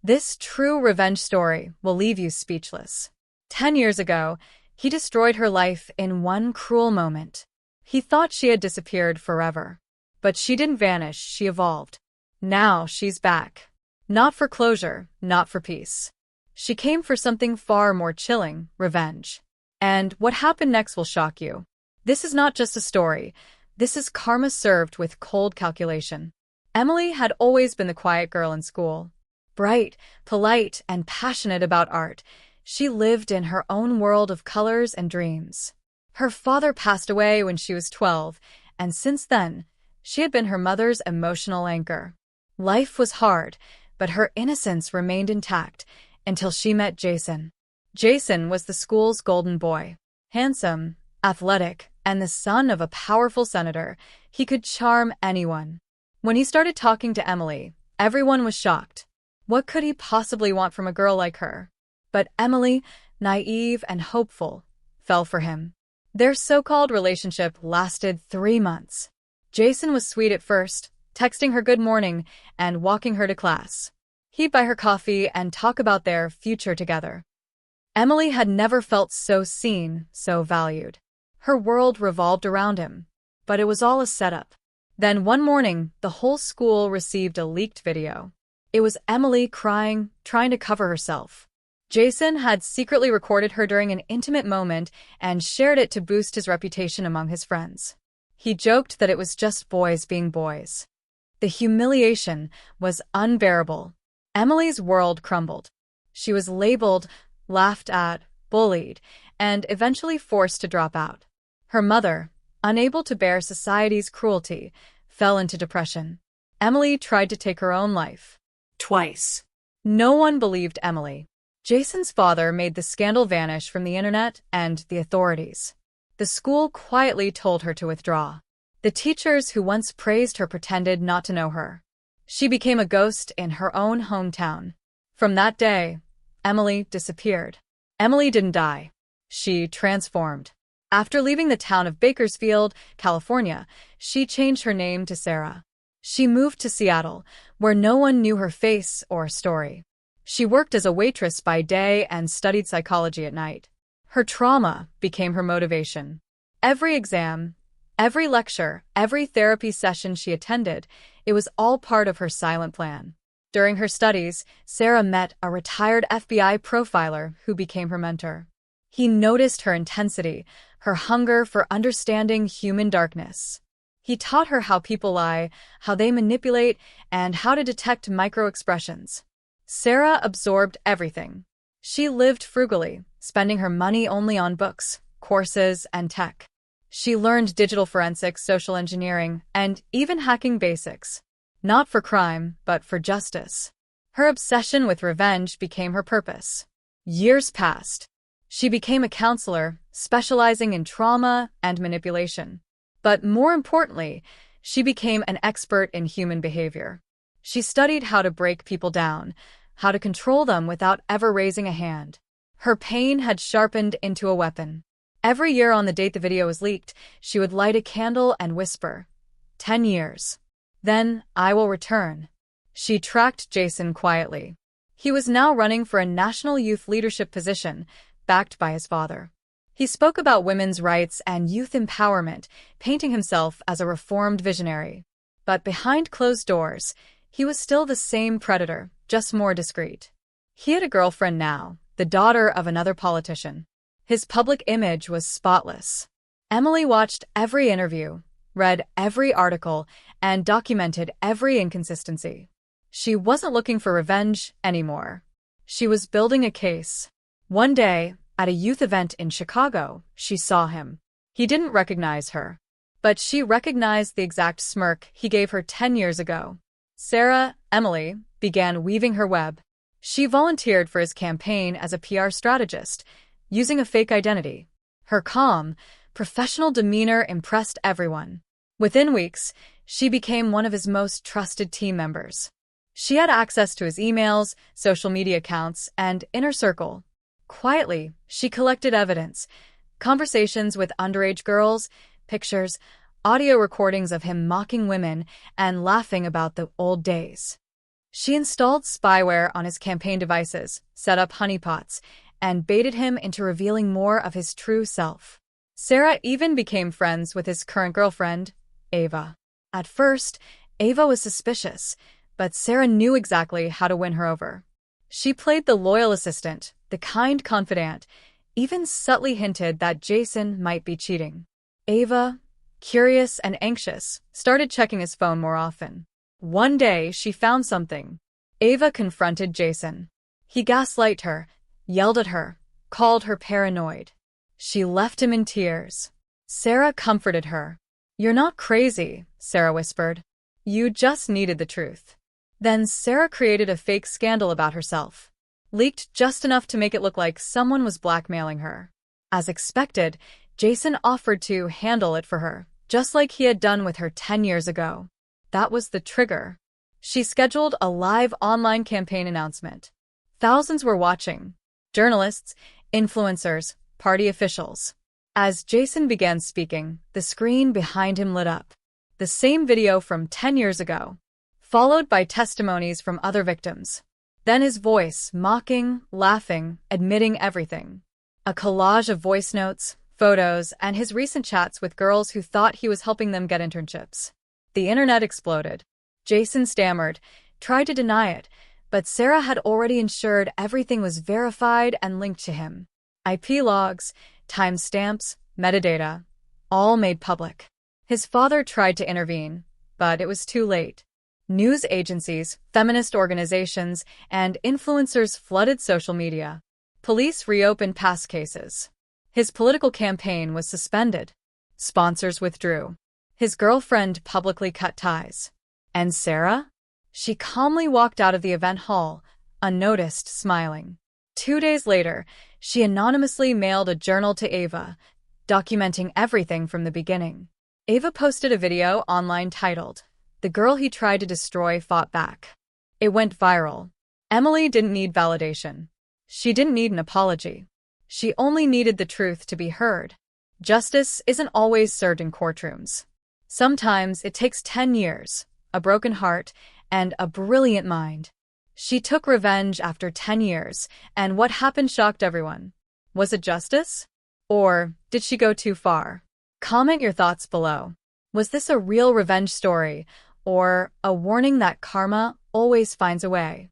This true revenge story will leave you speechless. 10 years ago, he destroyed her life in one cruel moment. He thought she had disappeared forever. But she didn't vanish, she evolved. Now she's back. Not for closure, not for peace. She came for something far more chilling, revenge. And what happened next will shock you. This is not just a story. This is karma served with cold calculation. Emily had always been the quiet girl in school. Bright, polite, and passionate about art, she lived in her own world of colors and dreams. Her father passed away when she was 12, and since then, she had been her mother's emotional anchor. Life was hard, but her innocence remained intact until she met Jason. Jason was the school's golden boy. Handsome, athletic, and the son of a powerful senator, he could charm anyone. When he started talking to Emily, everyone was shocked. What could he possibly want from a girl like her? But Emily, naive and hopeful, fell for him. Their so-called relationship lasted 3 months. Jason was sweet at first, texting her good morning and walking her to class. He'd buy her coffee and talk about their future together. Emily had never felt so seen, so valued. Her world revolved around him, but it was all a setup. Then one morning, the whole school received a leaked video. It was Emily crying, trying to cover herself. Jason had secretly recorded her during an intimate moment and shared it to boost his reputation among his friends. He joked that it was just boys being boys. The humiliation was unbearable. Emily's world crumbled. She was labeled, laughed at, bullied, and eventually forced to drop out. Her mother, unable to bear society's cruelty, fell into depression. Emily tried to take her own life. Twice. No one believed Emily. Jason's father made the scandal vanish from the internet and the authorities. The school quietly told her to withdraw. The teachers who once praised her pretended not to know her. She became a ghost in her own hometown. From that day, Emily disappeared. Emily didn't die. She transformed. After leaving the town of Bakersfield, California, she changed her name to Sarah. She moved to Seattle, where no one knew her face or story. She worked as a waitress by day and studied psychology at night. Her trauma became her motivation. Every exam, every lecture, every therapy session she attended, it was all part of her silent plan. During her studies, Sarah met a retired FBI profiler who became her mentor. He noticed her intensity, her hunger for understanding human darkness. He taught her how people lie, how they manipulate, and how to detect micro-expressions. Sarah absorbed everything. She lived frugally, spending her money only on books, courses, and tech. She learned digital forensics, social engineering, and even hacking basics. Not for crime, but for justice. Her obsession with revenge became her purpose. Years passed. She became a counselor, specializing in trauma and manipulation. But more importantly, she became an expert in human behavior. She studied how to break people down, how to control them without ever raising a hand. Her pain had sharpened into a weapon. Every year on the date the video was leaked, she would light a candle and whisper, 10 years. Then I will return. She tracked Jason quietly. He was now running for a national youth leadership position, backed by his father. He spoke about women's rights and youth empowerment, painting himself as a reformed visionary. But behind closed doors, he was still the same predator, just more discreet. He had a girlfriend now, the daughter of another politician. His public image was spotless. Emily watched every interview, read every article, and documented every inconsistency. She wasn't looking for revenge anymore. She was building a case. One day, at a youth event in Chicago, she saw him. He didn't recognize her, but she recognized the exact smirk he gave her 10 years ago. Sarah, Emily, began weaving her web. She volunteered for his campaign as a PR strategist, using a fake identity. Her calm, professional demeanor impressed everyone. Within weeks, she became one of his most trusted team members. She had access to his emails, social media accounts, and inner circle. Quietly, she collected evidence, conversations with underage girls, pictures, audio recordings of him mocking women and laughing about the old days. She installed spyware on his campaign devices, set up honeypots, and baited him into revealing more of his true self. Sarah even became friends with his current girlfriend, Ava. At first, Ava was suspicious, but Sarah knew exactly how to win her over. She played the loyal assistant, the kind confidant, even subtly hinted that Jason might be cheating. Ava, curious and anxious, started checking his phone more often. One day, she found something. Ava confronted Jason. He gaslighted her, yelled at her, called her paranoid. She left him in tears. Sarah comforted her. "You're not crazy," Sarah whispered. "You just needed the truth." Then Sarah created a fake scandal about herself, leaked just enough to make it look like someone was blackmailing her. As expected, Jason offered to handle it for her, just like he had done with her 10 years ago. That was the trigger. She scheduled a live online campaign announcement. Thousands were watching. Journalists, influencers, party officials. As Jason began speaking, the screen behind him lit up. The same video from 10 years ago, followed by testimonies from other victims. Then his voice, mocking, laughing, admitting everything. A collage of voice notes, photos, and his recent chats with girls who thought he was helping them get internships. The internet exploded. Jason stammered, tried to deny it, but Sarah had already ensured everything was verified and linked to him. IP logs, timestamps, metadata, all made public. His father tried to intervene, but it was too late. News agencies, feminist organizations, and influencers flooded social media. Police reopened past cases. His political campaign was suspended. Sponsors withdrew. His girlfriend publicly cut ties. And Sarah? She calmly walked out of the event hall, unnoticed, smiling. 2 days later, she anonymously mailed a journal to Ava, documenting everything from the beginning. Ava posted a video online titled, "The Girl He Tried to Destroy Fought Back." It went viral. Emily didn't need validation. She didn't need an apology. She only needed the truth to be heard. Justice isn't always served in courtrooms. Sometimes it takes 10 years, a broken heart, and a brilliant mind. She took revenge after 10 years, and what happened shocked everyone. Was it justice? Or did she go too far? Comment your thoughts below. Was this a real revenge story, or a warning that karma always finds a way?